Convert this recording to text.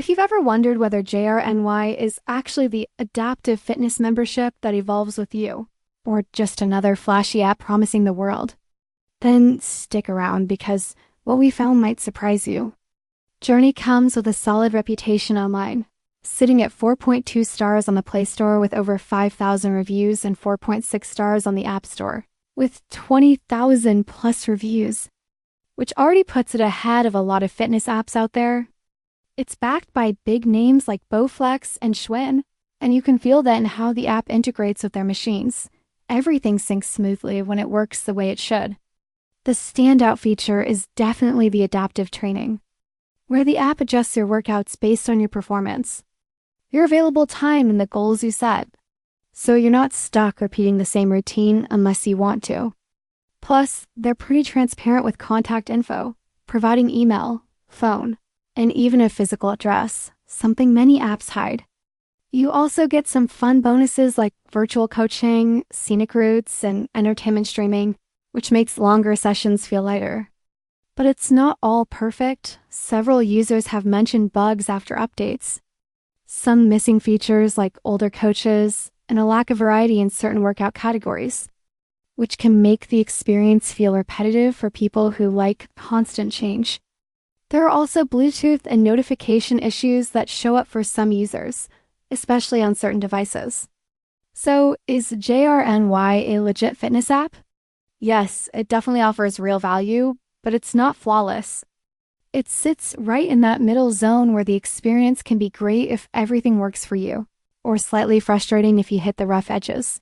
If you've ever wondered whether JRNY is actually the adaptive fitness membership that evolves with you, or just another flashy app promising the world, then stick around because what we found might surprise you. JRNY comes with a solid reputation online, sitting at 4.2 stars on the Play Store with over 5,000 reviews and 4.6 stars on the App Store, with 20,000 plus reviews, which already puts it ahead of a lot of fitness apps out there. It's backed by big names like Bowflex and Schwinn, and you can feel that in how the app integrates with their machines. Everything syncs smoothly when it works the way it should. The standout feature is definitely the adaptive training, where the app adjusts your workouts based on your performance, your available time, and the goals you set, so you're not stuck repeating the same routine unless you want to. Plus, they're pretty transparent with contact info, providing email, phone, and even a physical address, something many apps hide. You also get some fun bonuses like virtual coaching, scenic routes, and entertainment streaming, which makes longer sessions feel lighter. But it's not all perfect. Several users have mentioned bugs after updates. Some missing features like older coaches and a lack of variety in certain workout categories, which can make the experience feel repetitive for people who like constant change. There are also Bluetooth and notification issues that show up for some users, especially on certain devices. So, is JRNY a legit fitness app? Yes, it definitely offers real value, but it's not flawless. It sits right in that middle zone where the experience can be great if everything works for you, or slightly frustrating if you hit the rough edges.